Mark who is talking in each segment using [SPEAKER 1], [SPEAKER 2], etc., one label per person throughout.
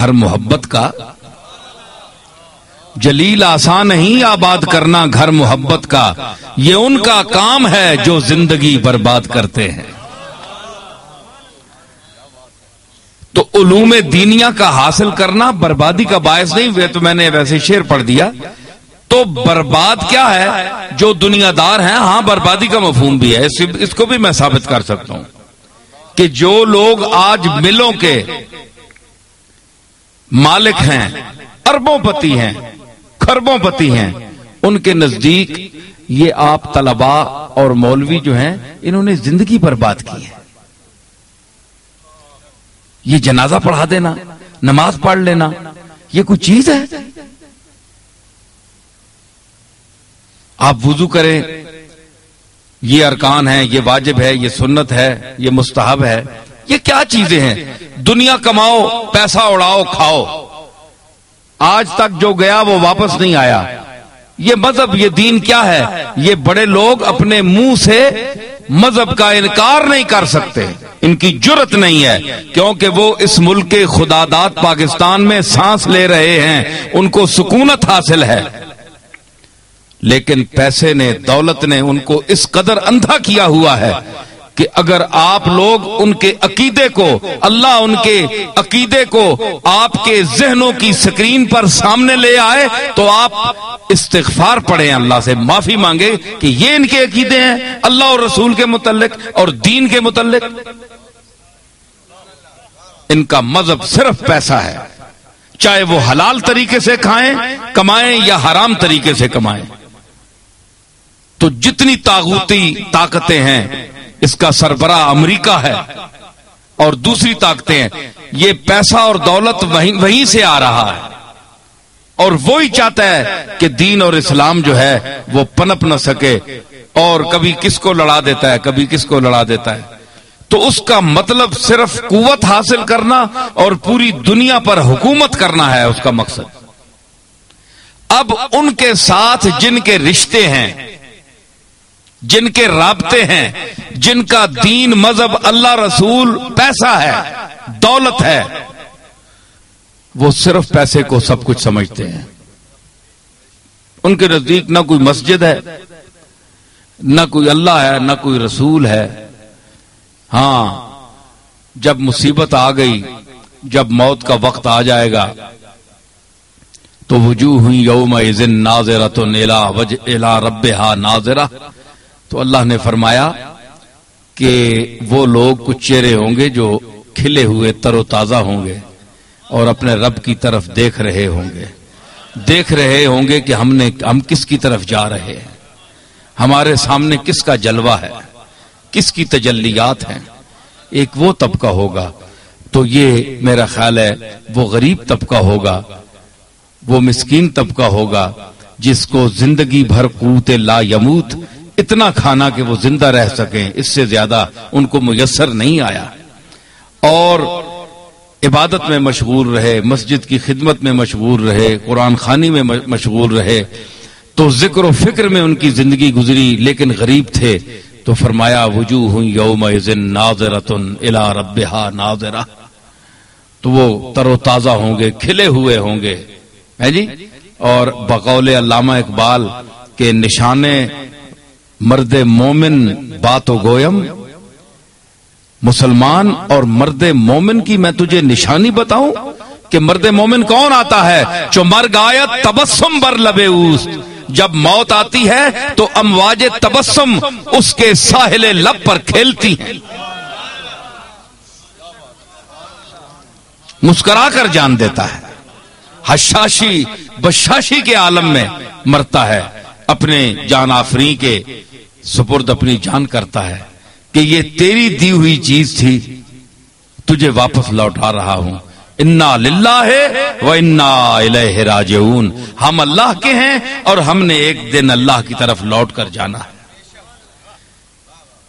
[SPEAKER 1] گھر محبت کا، جلیل آسان نہیں آباد کرنا گھر محبت کا، یہ ان کا کام ہے جو زندگی برباد کرتے ہیں۔ تو علوم دینیا کا حاصل کرنا بربادی کا باعث نہیں ہوئے، تو میں نے ویسے شعر پڑھ دیا۔ تو برباد کیا ہے؟ جو دنیا دار ہیں، ہاں بربادی کا مفہوم بھی ہے، اس کو بھی میں ثابت کر سکتا ہوں کہ جو لوگ آج ملوں کے مالک ہیں، اربوں پتی ہیں، خربوں پتی ہیں، ان کے نزدیک یہ آپ طلباء اور مولوی جو ہیں انہوں نے زندگی برباد کی ہے۔ یہ جنازہ پڑھا دینا، نماز پڑھ لینا، یہ کوئی چیز ہے؟ آپ وضو کریں، یہ ارکان ہیں، یہ واجب ہے، یہ سنت ہے، یہ مستحب ہے، یہ کیا چیزیں ہیں؟ دنیا کماؤ، پیسہ اڑاؤ، کھاؤ، آج تک جو گیا وہ واپس نہیں آیا۔ یہ مذہب، یہ دین کیا ہے؟ یہ بڑے لوگ اپنے منہ سے مذہب کا انکار نہیں کر سکتے، ان کی جرت نہیں ہے، کیونکہ وہ اس ملک کے خداداد پاکستان میں سانس لے رہے ہیں، ان کو سکونت حاصل ہے۔ لیکن پیسے نے، دولت نے ان کو اس قدر اندھا کیا ہوا ہے کہ اگر آپ لوگ ان کے عقیدے کو، اللہ ان کے عقیدے کو آپ کے ذہنوں کی سکرین پر سامنے لے آئے تو آپ استغفار پڑھیں، اللہ سے معافی مانگے کہ یہ ان کے عقیدے ہیں اللہ اور رسول کے متعلق اور دین کے متعلق۔ ان کا مذہب صرف پیسہ ہے، چاہے وہ حلال طریقے سے کھائیں کمائیں یا حرام طریقے سے کمائیں۔ تو جتنی طاغوتی طاقتیں ہیں، اس کا سربراہ امریکہ ہے اور دوسری طاقتیں ہیں، یہ پیسہ اور دولت وہیں سے آ رہا ہے، اور وہی چاہتا ہے کہ دین اور اسلام جو ہے وہ پنپ نہ سکے، اور کبھی کس کو لڑا دیتا ہے، کبھی کس کو لڑا دیتا ہے۔ تو اس کا مطلب صرف قوت حاصل کرنا اور پوری دنیا پر حکومت کرنا ہے اس کا مقصد۔ اب ان کے ساتھ جن کے رشتے ہیں، جن کے رابطے ہیں، جن کا دین، مذہب، اللہ، رسول، پیسہ ہے، دولت ہے، وہ صرف پیسے کو سب کچھ سمجھتے ہیں۔ ان کے نزدیک نہ کوئی مسجد ہے، نہ کوئی اللہ ہے، نہ کوئی رسول ہے۔ ہاں، جب مصیبت آ گئی، جب موت کا وقت آ جائے گا تو وجوہ یومئذ ناظرۃ الی ربھا ناظرہ، تو اللہ نے فرمایا کہ وہ لوگ کچھ چہرے ہوں گے جو کھلے ہوئے تر و تازہ ہوں گے اور اپنے رب کی طرف دیکھ رہے ہوں گے کہ ہم کس کی طرف جا رہے ہیں، ہمارے سامنے کس کا جلوہ ہے، کس کی تجلیات ہیں۔ ایک وہ طبقہ ہوگا، تو یہ میرا خیال ہے وہ غریب طبقہ ہوگا، وہ مسکین طبقہ ہوگا جس کو زندگی بھر قوت لا یموت، اتنا کھانا کہ وہ زندہ رہ سکیں، اس سے زیادہ ان کو میسر نہیں آیا، اور عبادت میں مشغول رہے، مسجد کی خدمت میں مشغول رہے، قرآن خوانی میں مشغول رہے، تو ذکر و فکر میں ان کی زندگی گزری، لیکن غریب تھے۔ تو فرمایا وجوہ یومئذ ناظرۃ الی ربھا ناظرہ، تو وہ تر و تازہ ہوں گے، کھلے ہوئے ہوں گے، ہے جی۔ اور بقول علامہ اقبال کے نشانے مرد مومن بات و گویم، مسلمان اور مرد مومن کی میں تجھے نشانی بتاؤں کہ مرد مومن کون آتا ہے؟ جو مرگ آیت تبسم بر لبے اوست، جب موت آتی ہے تو امواج تبسم اس کے ساحل لب پر کھیلتی ہیں، مسکرا کر جان دیتا ہے، حشاشی بشاشی کے عالم میں مرتا ہے، اپنے جان آفری کے سپرد اپنی جان کرتا ہے کہ یہ تیری دی ہوئی چیز تھی، تجھے واپس لوٹا رہا ہوں۔ انا للہ و انا الیہ راجعون، ہم اللہ کے ہیں اور ہم نے ایک دن اللہ کی طرف لوٹ کر جانا ہے۔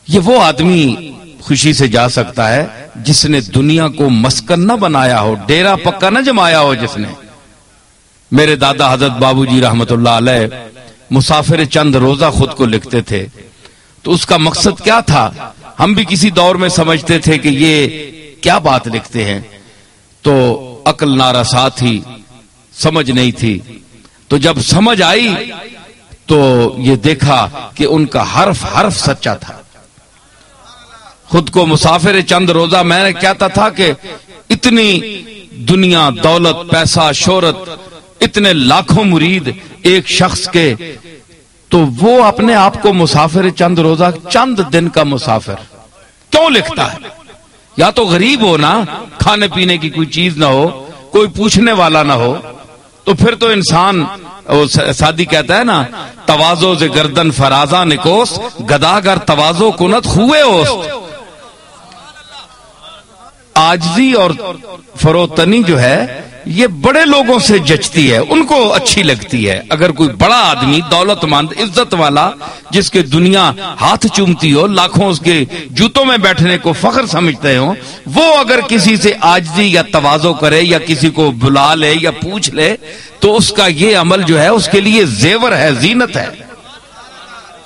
[SPEAKER 1] یہ وہ آدمی خوشی سے جا سکتا ہے جس نے دنیا کو مسکن نہ بنایا ہو، ڈیرا پکا نہ جمایا ہو۔ جس نے، میرے دادا حضرت بابو جی رحمت اللہ علیہ مسافر چند روزہ خود کو لکھتے تھے، تو اس کا مقصد کیا تھا ہم بھی کسی دور میں سمجھتے تھے کہ یہ کیا بات لکھتے ہیں، تو عقل نارسا تھی، سمجھ نہیں تھی، تو جب سمجھ آئی تو یہ دیکھا کہ ان کا حرف حرف سچا تھا۔ خود کو مسافر چند روزہ میں نے کہتا تھا کہ اتنی دنیا، دولت، پیسہ، شہرت، اتنے لاکھوں مرید ایک شخص کے، تو وہ اپنے آپ کو مسافر چند روزہ، چند دن کا مسافر کیوں لکھتا ہے؟ یا تو غریب ہو نا، کھانے پینے کی کوئی چیز نہ ہو، کوئی پوچھنے والا نہ ہو، تو پھر تو انسان، سادی کہتا ہے نا، تواضع ز گردن فرازاں نکوس، گداگر تواضع کنت خوے اوست۔ عاجزی اور فروتنی جو ہے یہ بڑے لوگوں سے جچتی ہے، ان کو اچھی لگتی ہے۔ اگر کوئی بڑا آدمی، دولت مند، عزت والا، جس کے دنیا ہاتھ چومتی ہو، لاکھوں اس کے جوتوں میں بیٹھنے کو فخر سمجھتے ہوں، وہ اگر کسی سے عاجزی یا تواضع کرے یا کسی کو بلا لے یا پوچھ لے، تو اس کا یہ عمل جو ہے اس کے لیے زیور ہے، زینت ہے،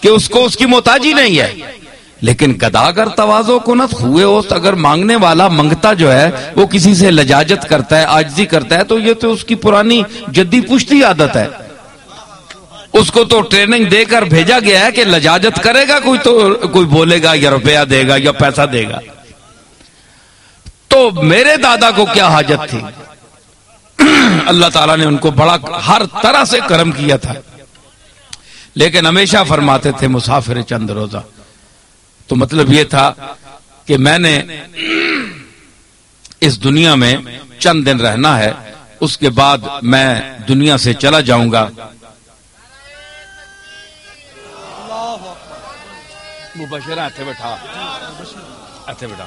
[SPEAKER 1] کہ اس کو اس کی محتاجی نہیں ہے۔ لیکن گداگر تواضع کنت ہوئے ہوست، اگر مانگنے والا منگتا جو ہے وہ کسی سے لجاجت کرتا ہے، عاجزی کرتا ہے، تو یہ تو اس کی پرانی جدی پشتی عادت ہے۔ اس کو تو ٹریننگ دے کر بھیجا گیا ہے کہ لجاجت کرے گا کوئی تو کوئی بولے گا یا روپیہ دے گا یا پیسہ دے گا۔ تو میرے دادا کو کیا حاجت تھی؟ اللہ تعالیٰ نے ان کو بڑا ہر طرح سے کرم کیا تھا، لیکن ہمیشہ فرماتے تھے مسافر چند روزہ۔ تو مطلب یہ تھا کہ میں نے اس دنیا میں چند دن رہنا ہے، اس کے بعد میں دنیا سے چلا جاؤں گا۔ مبشرہ ہاتھے بیٹھا، ہاتھے بیٹھا،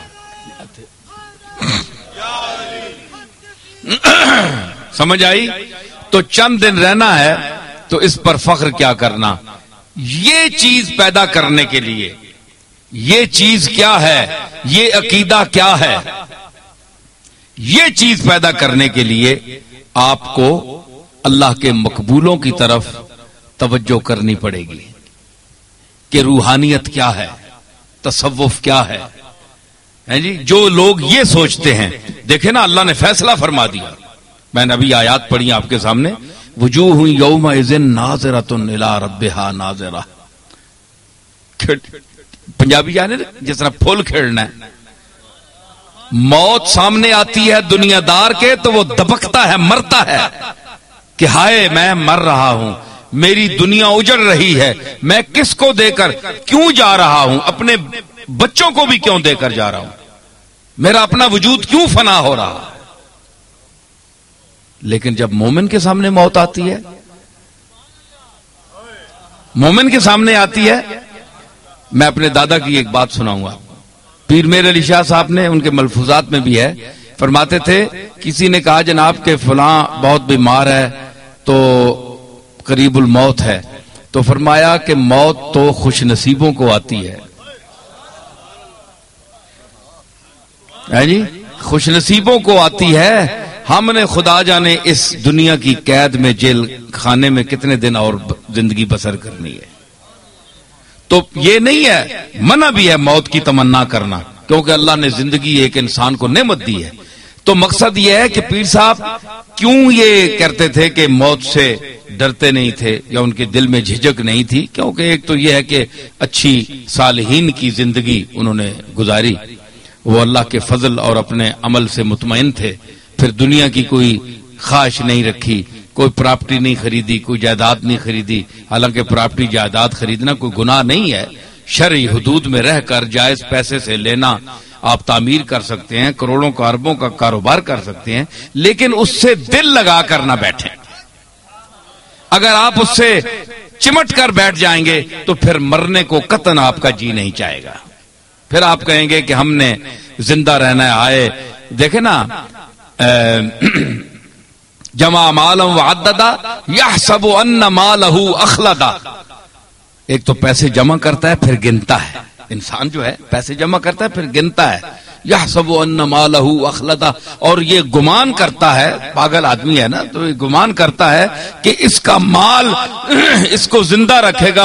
[SPEAKER 1] سمجھ آئی؟ تو چند دن رہنا ہے، تو اس پر فخر کیا کرنا؟ یہ چیز پیدا کرنے کے لیے، یہ چیز کیا ہے، یہ عقیدہ کیا ہے، یہ چیز پیدا کرنے کے لیے آپ کو اللہ کے مقبولوں کی طرف توجہ کرنی پڑے گی کہ روحانیت کیا ہے، تصوف کیا ہے جی؟ جو لوگ یہ سوچتے ہیں، دیکھیں نا اللہ نے فیصلہ فرما دیا، میں نے ابھی آیات پڑھی آپ کے سامنے، وجوہ یومئذ ناظرۃ الی ربھا ناظرہ۔ پنجابی جانے جس طرح پھول کھیلنا ہے، موت سامنے آتی ہے دنیا دار کے تو وہ دبکتا ہے، مرتا ہے کہ ہائے میں مر رہا ہوں، میری دنیا اجڑ رہی ہے، میں کس کو دے کر کیوں جا رہا ہوں، اپنے بچوں کو بھی کیوں دے کر جا رہا ہوں، میرا اپنا وجود کیوں فنا ہو رہا۔ لیکن جب مومن کے سامنے موت آتی ہے، مومن کے سامنے آتی ہے، میں اپنے دادا کی ایک بات سناؤں گا، پیر میر علی شاہ صاحب نے، ان کے ملفوظات میں بھی ہے، فرماتے تھے کسی نے کہا جناب کہ فلاں بہت بیمار ہے تو قریب الموت ہے، تو فرمایا کہ موت تو خوش نصیبوں کو آتی ہے جی، خوش نصیبوں کو آتی ہے، ہم نے خدا جانے اس دنیا کی قید میں، جیل خانے میں کتنے دن اور زندگی بسر کرنی ہے۔ تو یہ نہیں ہے، منع بھی ہے موت کی تمنا کرنا، کیونکہ اللہ نے زندگی ایک انسان کو نعمت دی ہے۔ تو مقصد یہ ہے کہ پیر صاحب کیوں یہ کرتے تھے کہ موت سے ڈرتے نہیں تھے یا ان کے دل میں جھجک نہیں تھی؟ کیونکہ ایک تو یہ ہے کہ اچھی صالحین کی زندگی انہوں نے گزاری، وہ اللہ کے فضل اور اپنے عمل سے مطمئن تھے، پھر دنیا کی کوئی خواہش نہیں رکھی، کوئی پراپرٹی نہیں خریدی، کوئی جائیداد نہیں خریدی، حالانکہ پراپرٹی جائیداد خریدنا کوئی گناہ نہیں ہے، شرعی حدود میں رہ کر جائز پیسے سے لینا، آپ تعمیر کر سکتے ہیں، کروڑوں کا اربوں کا کاروبار کر سکتے ہیں، لیکن اس سے دل لگا کر نہ بیٹھیں۔ اگر آپ اس سے چمٹ کر بیٹھ جائیں گے تو پھر مرنے کو قطعاً آپ کا جی نہیں چاہے گا، پھر آپ کہیں گے کہ ہم نے زندہ رہنا ہے، آئے دیکھیں نا، جمع مالا وعددا یحسب ان مالہ اخلدا، ایک تو پیسے جمع کرتا ہے پھر گنتا ہے، انسان جو ہے پیسے جمع کرتا ہے پھر گنتا ہے، یحسب ان مالہ اخلدا، اور یہ گمان کرتا ہے، پاگل آدمی ہے نا، تو یہ گمان کرتا ہے کہ اس کا مال اس کو زندہ رکھے گا،